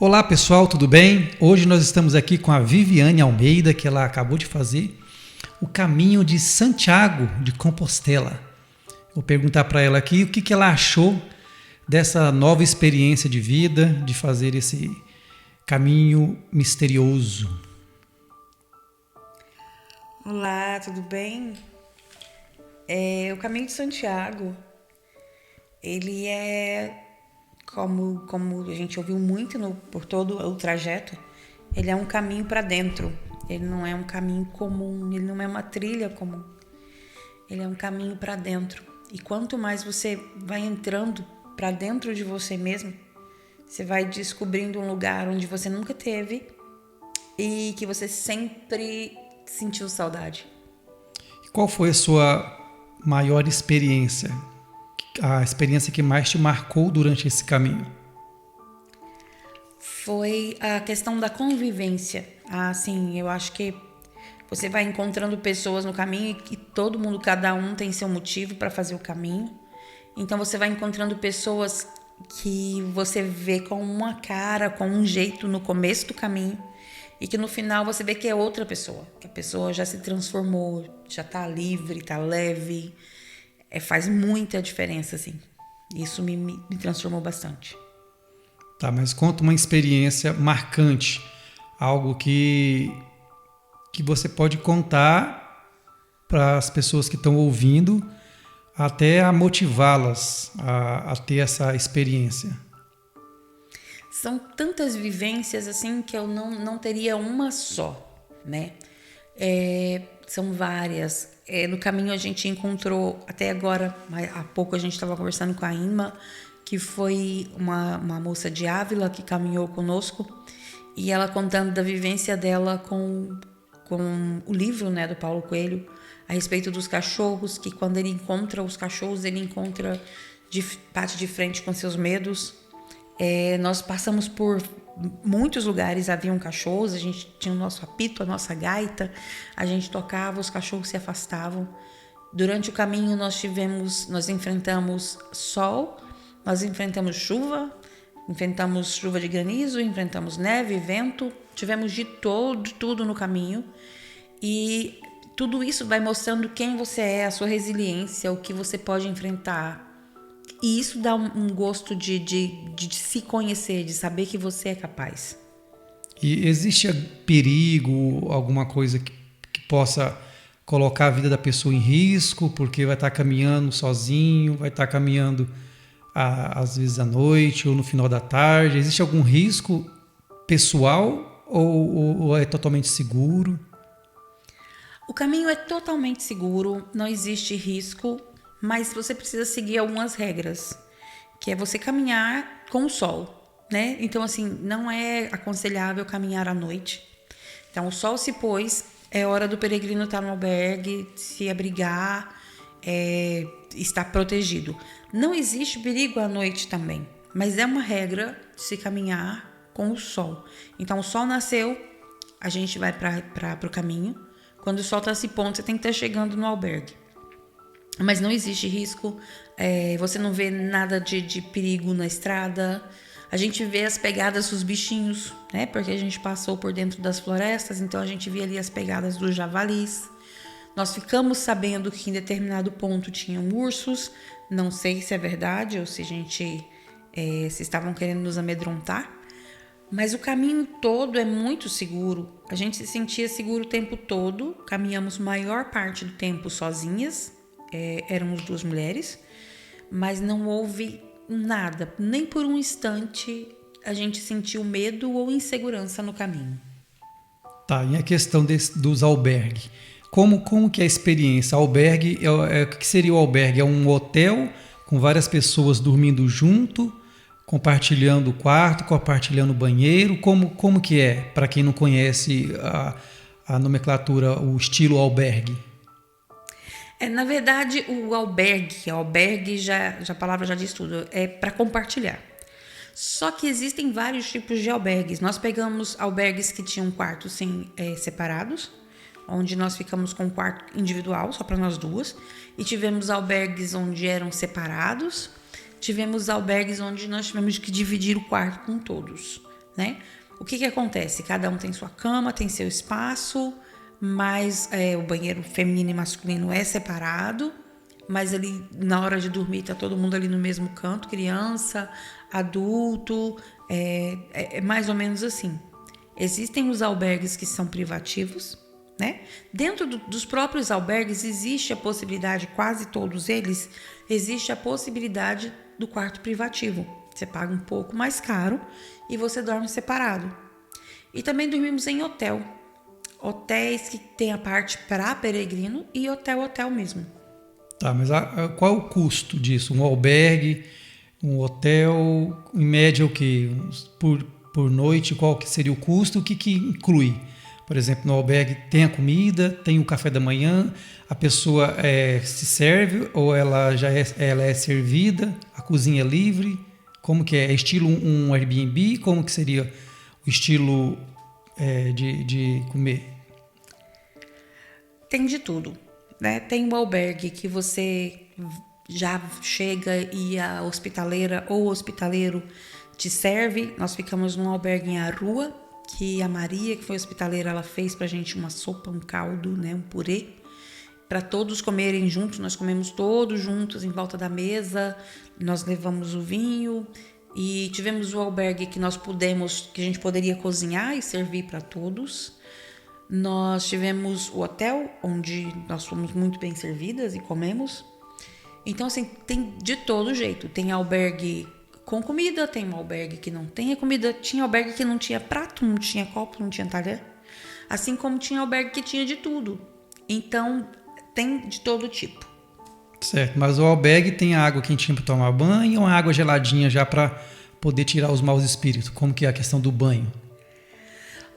Olá pessoal, tudo bem? Hoje nós estamos aqui com a Viviane Almeida, que ela acabou de fazer o caminho de Santiago de Compostela. Vou perguntar para ela aqui o que ela achou dessa nova experiência de vida, de fazer esse caminho misterioso. Olá, tudo bem? O Caminho de Santiago, ele é, como a gente ouviu muito por todo o trajeto, ele é um caminho para dentro. Ele não é um caminho comum, ele não é uma trilha comum. Ele é um caminho para dentro. E quanto mais você vai entrando para dentro de você mesmo, você vai descobrindo um lugar onde você nunca teve e que você sempre sentiu saudade. Qual foi a sua maior experiência? A experiência que mais te marcou durante esse caminho? Foi a questão da convivência. Assim, eu acho que você vai encontrando pessoas no caminho e todo mundo, cada um tem seu motivo para fazer o caminho. Então você vai encontrando pessoas que você vê com uma cara, com um jeito no começo do caminho e que no final você vê que é outra pessoa, que a pessoa já se transformou, já tá livre, tá leve. Faz muita diferença, assim. Isso me transformou bastante. Tá, mas conta uma experiência marcante, algo que você pode contar para as pessoas que estão ouvindo, até a motivá-las a ter essa experiência. São tantas vivências assim que eu não teria uma só, né? São várias. No caminho a gente encontrou, até agora, há pouco a gente estava conversando com a Inma, que foi uma moça de Ávila que caminhou conosco, e ela contando da vivência dela com o livro, né, do Paulo Coelho, a respeito dos cachorros, que quando ele encontra os cachorros, ele encontra bate de frente com seus medos. Nós passamos por muitos lugares, haviam cachorros, a gente tinha o nosso apito, a nossa gaita, a gente tocava, os cachorros se afastavam. Durante o caminho nós enfrentamos sol, nós enfrentamos chuva de granizo, enfrentamos neve, vento, tivemos de tudo no caminho. E tudo isso vai mostrando quem você é, a sua resiliência, o que você pode enfrentar. E isso dá um gosto de se conhecer, de saber que você é capaz. E existe perigo, alguma coisa que possa colocar a vida da pessoa em risco, porque vai estar caminhando sozinho, vai estar caminhando às vezes à noite ou no final da tarde? Existe algum risco pessoal ou é totalmente seguro? O caminho é totalmente seguro, não existe risco, mas você precisa seguir algumas regras, que é você caminhar com o sol, né? Então, assim, não é aconselhável caminhar à noite. Então, o sol se pôs, é hora do peregrino estar no albergue, se abrigar, estar protegido. Não existe perigo à noite também, mas é uma regra de se caminhar com o sol. Então, o sol nasceu, a gente vai para o caminho. Quando o sol está se pondo, você tem que estar chegando no albergue. Mas não existe risco, você não vê nada de perigo na estrada. A gente vê as pegadas dos bichinhos, né? Porque a gente passou por dentro das florestas, então a gente vê ali as pegadas dos javalis. Nós ficamos sabendo que em determinado ponto tinham ursos. Não sei se é verdade ou se se estavam querendo nos amedrontar. Mas o caminho todo é muito seguro. A gente se sentia seguro o tempo todo. Caminhamos maior parte do tempo sozinhas. Éramos duas mulheres. Mas não houve nada. Nem por um instante a gente sentiu medo ou insegurança no caminho. Tá, e a questão dos albergues. Como que é a experiência? Albergue, o que seria o albergue? É um hotel com várias pessoas dormindo junto, compartilhando o quarto, compartilhando o banheiro? Como que é, para quem não conhece a nomenclatura, o estilo albergue? Na verdade, o albergue a palavra já diz tudo, é para compartilhar. Só que existem vários tipos de albergues. Nós pegamos albergues que tinham quartos separados, onde nós ficamos com um quarto individual, só para nós duas. E tivemos albergues onde eram separados. Tivemos albergues onde nós tivemos que dividir o quarto com todos. né? O que acontece? Cada um tem sua cama, tem seu espaço, mas o banheiro feminino e masculino é separado, mas ali na hora de dormir tá todo mundo ali no mesmo canto, criança, adulto, é mais ou menos assim. Existem os albergues que são privativos, né? Dentro dos próprios albergues existe a possibilidade, quase todos eles, existe a possibilidade do quarto privativo. Você paga um pouco mais caro e você dorme separado. E também dormimos em hotel. Hotéis que tem a parte para peregrino e hotel mesmo. Tá, mas qual é o custo disso? Um albergue, um hotel, em média o quê? Por noite, qual que seria o custo? O que inclui? Por exemplo, no albergue tem a comida, tem o café da manhã, a pessoa se serve ou ela é servida, a cozinha é livre? Como que é? É estilo um Airbnb? Como que seria o estilo de comer? Tem de tudo, né? Tem o albergue que você já chega e a hospitaleira ou o hospitaleiro te serve. Nós ficamos num albergue em Arua, que a Maria, que foi hospitaleira, ela fez pra gente uma sopa, um caldo, né, um purê, para todos comerem juntos. Nós comemos todos juntos em volta da mesa, nós levamos o vinho e tivemos o albergue que que a gente poderia cozinhar e servir para todos. Nós tivemos o hotel, onde nós fomos muito bem servidas e comemos. Então, assim, tem de todo jeito. Tem albergue com comida, tem um albergue que não tem a comida. Tinha albergue que não tinha prato, não tinha copo, não tinha talher. Assim como tinha albergue que tinha de tudo. Então, tem de todo tipo. Certo, mas o albergue tem água quentinha para tomar banho ou uma água geladinha já para poder tirar os maus espíritos? Como que é a questão do banho?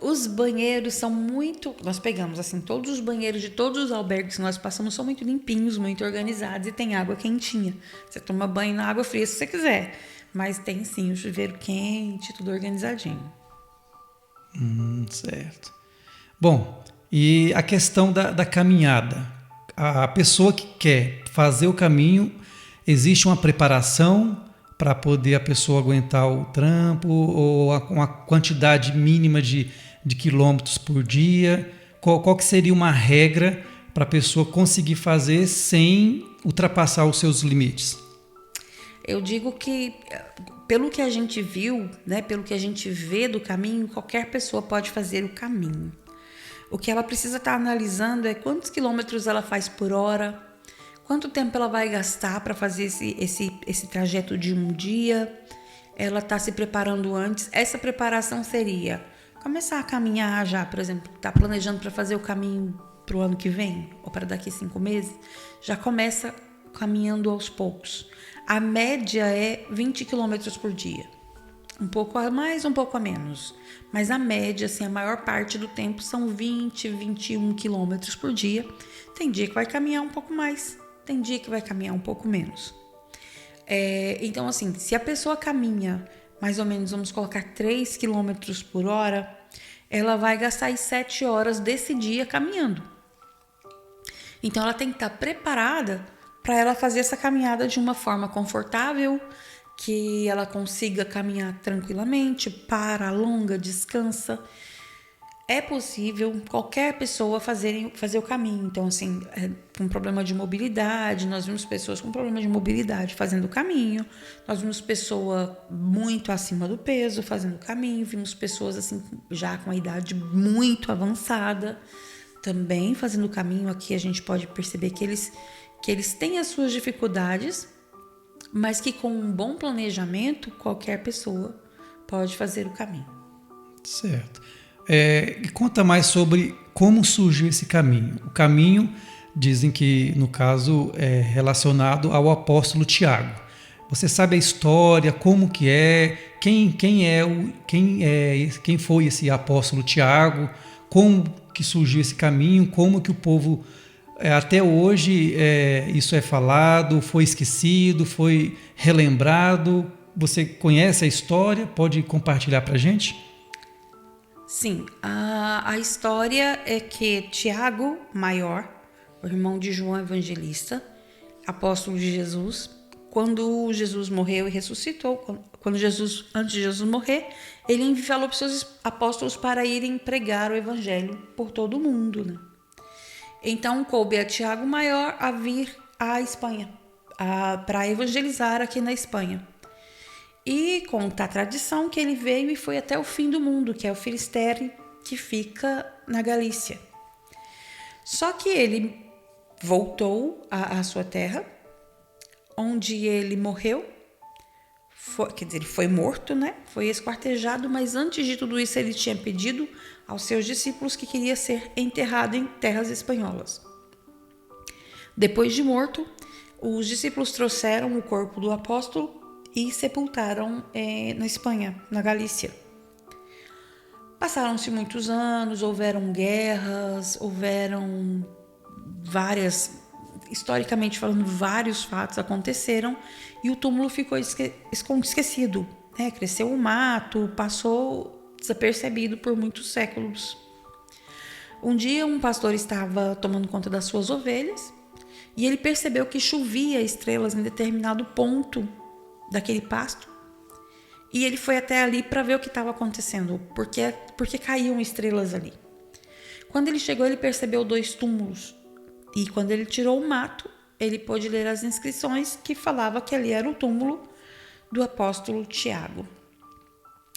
Os banheiros são muito... Nós pegamos, assim, todos os banheiros de todos os albergues que nós passamos são muito limpinhos, muito organizados e tem água quentinha. Você toma banho na água fria se você quiser, mas tem sim o chuveiro quente, tudo organizadinho. Certo. Bom, e a questão da caminhada. A pessoa que quer fazer o caminho, existe uma preparação para poder a pessoa aguentar o trampo ou uma quantidade mínima de quilômetros por dia? Qual que seria uma regra para a pessoa conseguir fazer sem ultrapassar os seus limites? Eu digo que, pelo que a gente viu, né, pelo que a gente vê do caminho, qualquer pessoa pode fazer o caminho. O que ela precisa estar analisando é quantos quilômetros ela faz por hora, quanto tempo ela vai gastar para fazer esse trajeto de um dia. Ela está se preparando antes. Essa preparação seria começar a caminhar já, por exemplo, está planejando para fazer o caminho para o ano que vem ou para daqui 5 meses, já começa caminhando aos poucos. A média é 20 quilômetros por dia. Um pouco a mais, um pouco a menos. Mas a média, assim, a maior parte do tempo são 20, 21 quilômetros por dia. Tem dia que vai caminhar um pouco mais, tem dia que vai caminhar um pouco menos. Então, assim, se a pessoa caminha mais ou menos, vamos colocar 3 quilômetros por hora, ela vai gastar as 7 horas desse dia caminhando. Então, ela tem que estar preparada para ela fazer essa caminhada de uma forma confortável, que ela consiga caminhar tranquilamente, para, alonga, descansa. É possível qualquer pessoa fazer o caminho. Então, assim, com problema de mobilidade, nós vimos pessoas com problema de mobilidade fazendo o caminho, nós vimos pessoa muito acima do peso fazendo o caminho, vimos pessoas assim já com a idade muito avançada também fazendo o caminho. Aqui a gente pode perceber que eles têm as suas dificuldades, mas que com um bom planejamento, qualquer pessoa pode fazer o caminho. Certo. E conta mais sobre como surgiu esse caminho. O caminho, dizem que, no caso, é relacionado ao apóstolo Tiago. Você sabe a história, como que é, quem foi esse apóstolo Tiago, como que surgiu esse caminho, como que o povo... até hoje isso é falado, foi esquecido, foi relembrado. Você conhece a história? Pode compartilhar para a gente? Sim, a história é que Tiago Maior, o irmão de João Evangelista, apóstolo de Jesus, quando Jesus morreu e ressuscitou, antes de Jesus morrer, ele falou para os seus apóstolos para irem pregar o evangelho por todo o mundo, né? Então coube a Tiago Maior a vir à Espanha, para evangelizar aqui na Espanha. E conta a tradição que ele veio e foi até o fim do mundo, que é o Finisterre, que fica na Galícia. Só que ele voltou à sua terra, onde ele morreu. Ele foi morto, né? Foi esquartejado, mas antes de tudo isso ele tinha pedido aos seus discípulos que queria ser enterrado em terras espanholas. Depois de morto, os discípulos trouxeram o corpo do apóstolo e sepultaram na Espanha, na Galícia. Passaram-se muitos anos, houveram guerras, houveram historicamente falando, vários fatos aconteceram e o túmulo ficou esquecido, né? Cresceu o mato, passou desapercebido por muitos séculos. Um dia um pastor estava tomando conta das suas ovelhas e ele percebeu que chovia estrelas em determinado ponto daquele pasto. E ele foi até ali para ver o que estava acontecendo, porque caíam estrelas ali. Quando ele chegou, ele percebeu 2 túmulos. E quando ele tirou o mato, ele pôde ler as inscrições que falava que ali era o túmulo do apóstolo Tiago.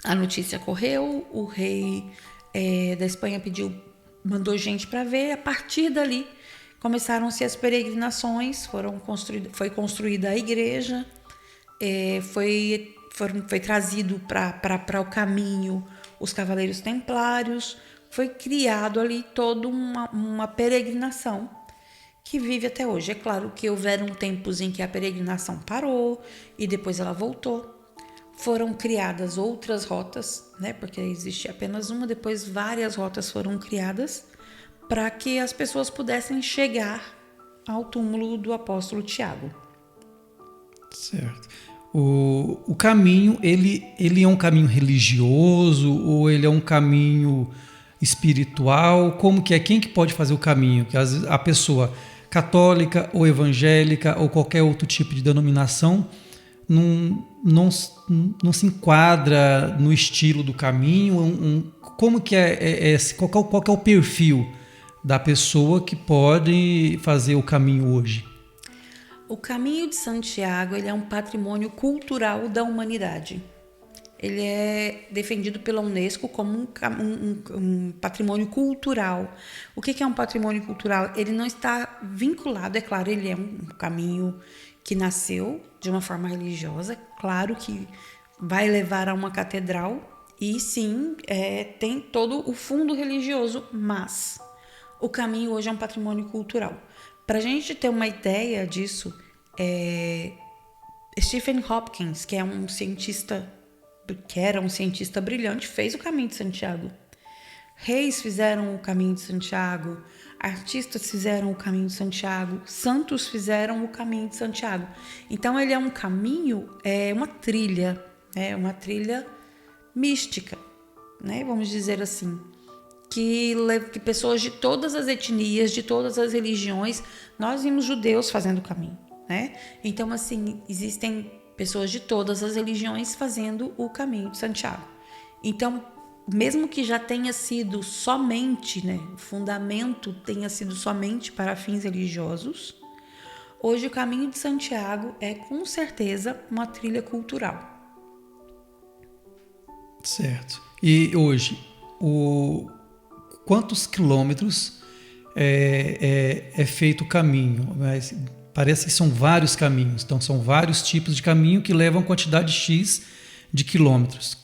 A notícia correu, o rei da Espanha mandou gente para ver. A partir dali, começaram-se as peregrinações, foi construída a igreja, foi trazido para o caminho os cavaleiros templários, foi criado ali toda uma peregrinação que vive até hoje. É claro que houveram tempos em que a peregrinação parou e depois ela voltou. Foram criadas outras rotas, né? Porque existia apenas uma, depois várias rotas foram criadas para que as pessoas pudessem chegar ao túmulo do apóstolo Tiago. Certo. O caminho, ele é um caminho religioso ou ele é um caminho espiritual? Como que é? Quem que pode fazer o caminho? Que às vezes a pessoa católica ou evangélica ou qualquer outro tipo de denominação não se enquadra no estilo do caminho. Como que qual que é o perfil da pessoa que pode fazer o caminho hoje? O Caminho de Santiago, ele é um patrimônio cultural da humanidade. Ele é defendido pela Unesco como um patrimônio cultural. O que é um patrimônio cultural? Ele não está vinculado, é claro, ele é um caminho que nasceu de uma forma religiosa, claro que vai levar a uma catedral e sim, tem todo o fundo religioso, mas o caminho hoje é um patrimônio cultural. Para a gente ter uma ideia disso, Stephen Hopkins, que era um cientista brilhante, fez o Caminho de Santiago. Reis fizeram o Caminho de Santiago, artistas fizeram o Caminho de Santiago, santos fizeram o Caminho de Santiago. Então ele é um caminho, uma trilha mística, né? Vamos dizer assim. Que pessoas de todas as etnias, de todas as religiões, nós vimos judeus fazendo o caminho, né? Então, assim, existem pessoas de todas as religiões fazendo o Caminho de Santiago. Então, mesmo que já tenha sido somente, né, o fundamento tenha sido somente para fins religiosos, hoje o Caminho de Santiago é, com certeza, uma trilha cultural. Certo. E hoje, quantos quilômetros é feito o caminho? Mas parece que são vários caminhos, então são vários tipos de caminho que levam quantidade X de quilômetros.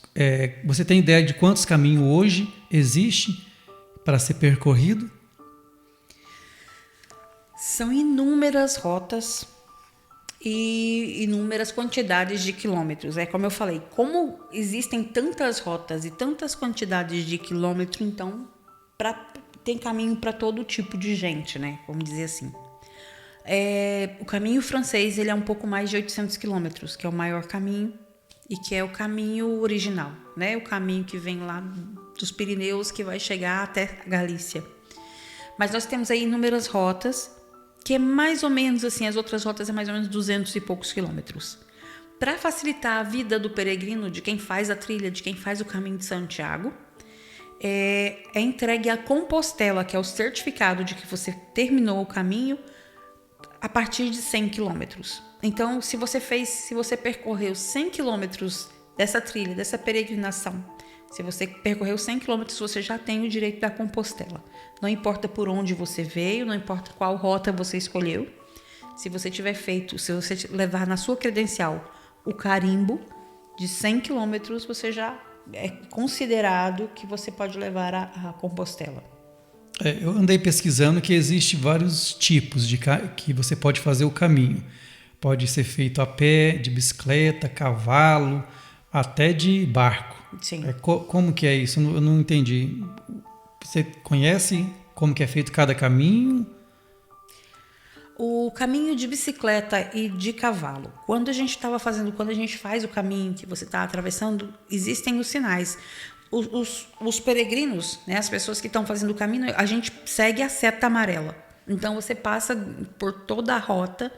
Você tem ideia de quantos caminhos hoje existe para ser percorrido? São inúmeras rotas e inúmeras quantidades de quilômetros. É como eu falei, como existem tantas rotas e tantas quantidades de quilômetros, então tem caminho para todo tipo de gente, né? Vamos dizer assim. O caminho francês, ele é um pouco mais de 800 quilômetros, que é o maior caminho e que é o caminho original, né? O caminho que vem lá dos Pirineus, que vai chegar até a Galícia. Mas nós temos aí inúmeras rotas, que é mais ou menos assim, as outras rotas é mais ou menos 200 e poucos quilômetros. para facilitar a vida do peregrino, de quem faz a trilha, de quem faz o caminho de Santiago, é entregue a Compostela, que é o certificado de que você terminou o caminho a partir de 100 quilômetros. Então, se você percorreu 100 quilômetros dessa trilha, dessa peregrinação, se você percorreu 100 quilômetros, você já tem o direito da Compostela. Não importa por onde você veio, não importa qual rota você escolheu. Se você levar na sua credencial o carimbo de 100 quilômetros, você já é considerado que você pode levar a Compostela. Eu andei pesquisando que existe vários tipos que você pode fazer o caminho. Pode ser feito a pé, de bicicleta, cavalo, até de barco. Sim. Como que é isso? Eu não entendi. Você conhece como que é feito cada caminho? O caminho de bicicleta e de cavalo. Quando a gente faz o caminho que você está atravessando, existem os sinais. Os peregrinos, né, as pessoas que estão fazendo o caminho, a gente segue a seta amarela. Então você passa por toda a rota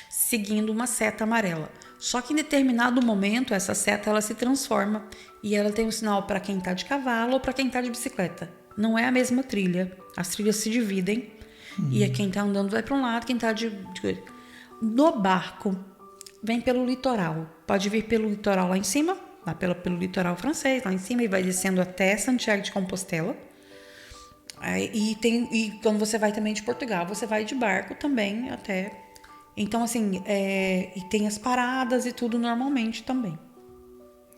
seguindo uma seta amarela. Só que em determinado momento essa seta ela se transforma e ela tem um sinal para quem está de cavalo ou para quem está de bicicleta. Não é a mesma trilha. As trilhas se dividem. E quem está andando vai para um lado, quem está no barco vem pelo litoral. Pode vir pelo litoral lá em cima, lá pelo litoral francês, lá em cima, e vai descendo até Santiago de Compostela. E quando você vai também de Portugal, você vai de barco também até. Então, assim, e tem as paradas e tudo normalmente também.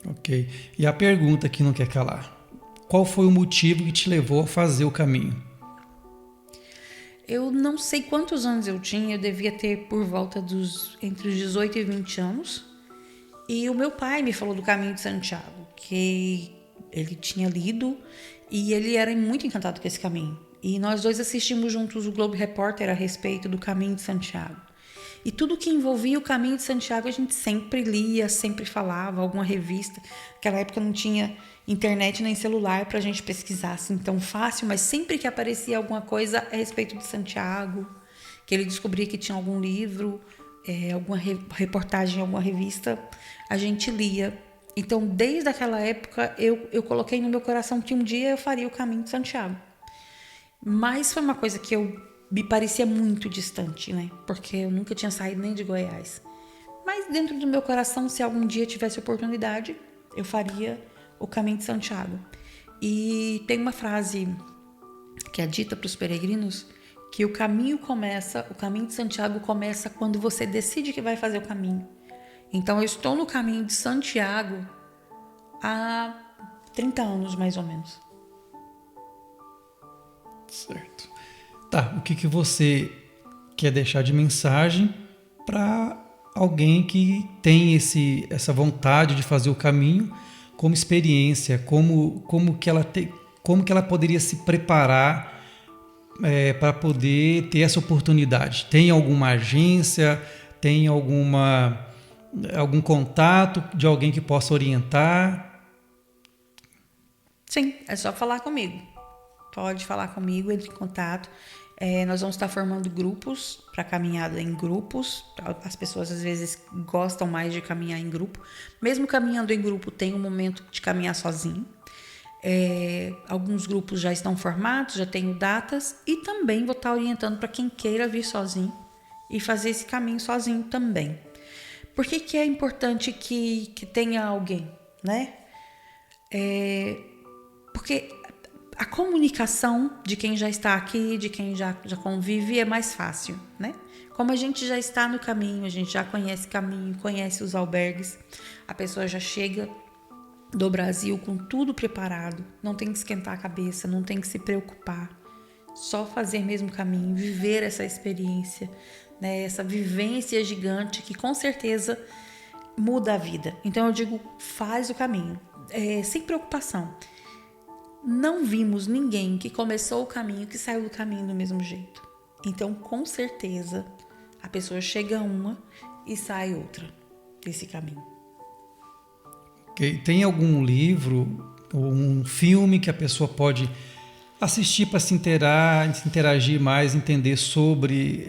Ok. E a pergunta que não quer calar: qual foi o motivo que te levou a fazer o caminho? Eu não sei quantos anos eu tinha, eu devia ter por volta entre os 18 e 20 anos. E o meu pai me falou do Caminho de Santiago, que ele tinha lido e ele era muito encantado com esse caminho. E nós dois assistimos juntos o Globo Repórter a respeito do Caminho de Santiago. E tudo que envolvia o Caminho de Santiago a gente sempre lia, sempre falava, alguma revista. Naquela época não tinha internet nem celular para a gente pesquisar assim tão fácil, mas sempre que aparecia alguma coisa a respeito de Santiago, que ele descobria que tinha algum livro, alguma reportagem, alguma revista, a gente lia. Então, desde aquela época, eu coloquei no meu coração que um dia eu faria o Caminho de Santiago. Mas foi uma coisa que me parecia muito distante, né? Porque eu nunca tinha saído nem de Goiás. Mas dentro do meu coração, se algum dia tivesse oportunidade, eu faria o Caminho de Santiago. E tem uma frase que é dita para os peregrinos, que o caminho de Santiago começa quando você decide que vai fazer o caminho. Então eu estou no Caminho de Santiago há 30 anos, mais ou menos. Certo. Tá, o que você quer deixar de mensagem para alguém que tem essa vontade de fazer o caminho como experiência, como que ela poderia se preparar para poder ter essa oportunidade? Tem alguma agência, tem algum contato de alguém que possa orientar? Sim, é só falar comigo. Pode falar comigo, entre em contato. Nós vamos estar formando grupos para caminhada em grupos. As pessoas às vezes gostam mais de caminhar em grupo. Mesmo caminhando em grupo, tem um momento de caminhar sozinho. Alguns grupos já estão formados, já tenho datas. E também vou estar orientando para quem queira vir sozinho e fazer esse caminho sozinho também. Por que é importante que tenha alguém, né? Porque a comunicação de quem já está aqui, de quem já convive, é mais fácil, né? Como a gente já está no caminho, a gente já conhece o caminho, conhece os albergues, a pessoa já chega do Brasil com tudo preparado, não tem que esquentar a cabeça, não tem que se preocupar, só fazer mesmo o caminho, viver essa experiência, né? Essa vivência gigante que com certeza muda a vida. Então eu digo, faz o caminho, sem preocupação. Não vimos ninguém que começou o caminho que saiu do caminho do mesmo jeito. Então, com certeza, a pessoa chega uma e sai outra desse caminho. Okay. Tem algum livro ou um filme que a pessoa pode assistir para se interagir mais, entender sobre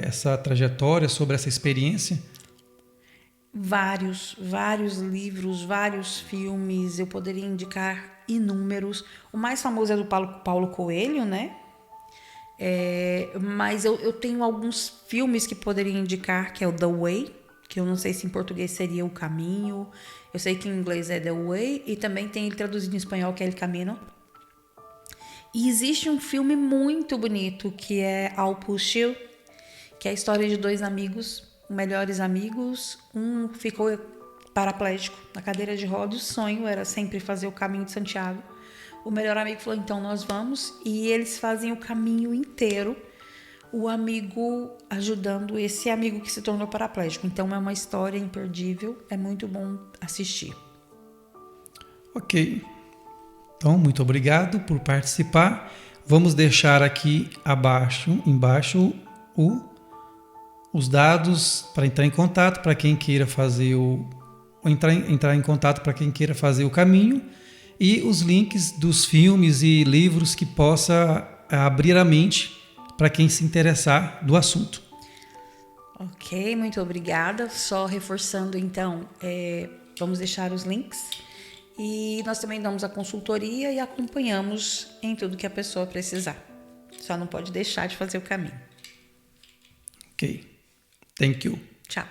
essa trajetória, sobre essa experiência? vários livros, vários filmes, eu poderia indicar inúmeros. O mais famoso é do Paulo Coelho, né? Mas eu tenho alguns filmes que poderia indicar, que é o The Way, que eu não sei se em português seria O Caminho. Eu sei que em inglês é The Way, e também tem ele traduzido em espanhol, que é El Camino. E existe um filme muito bonito, que é I'll Push You, que é a história de dois amigos, melhores amigos. Um ficou paraplégico na cadeira de rodas, o sonho era sempre fazer o caminho de Santiago. O melhor amigo falou, então nós vamos, e eles fazem o caminho inteiro, o amigo ajudando esse amigo que se tornou paraplégico. Então é uma história imperdível, é muito bom assistir. Ok. Então, muito obrigado por participar. Vamos deixar aqui embaixo os dados para entrar em contato para quem queira fazer entrar em contato para quem queira fazer o caminho, e os links dos filmes e livros que possa abrir a mente para quem se interessar do assunto. Ok, muito obrigada. Só reforçando, então, vamos deixar os links. E nós também damos a consultoria e acompanhamos em tudo que a pessoa precisar. Só não pode deixar de fazer o caminho. Ok. Thank you. Tchau.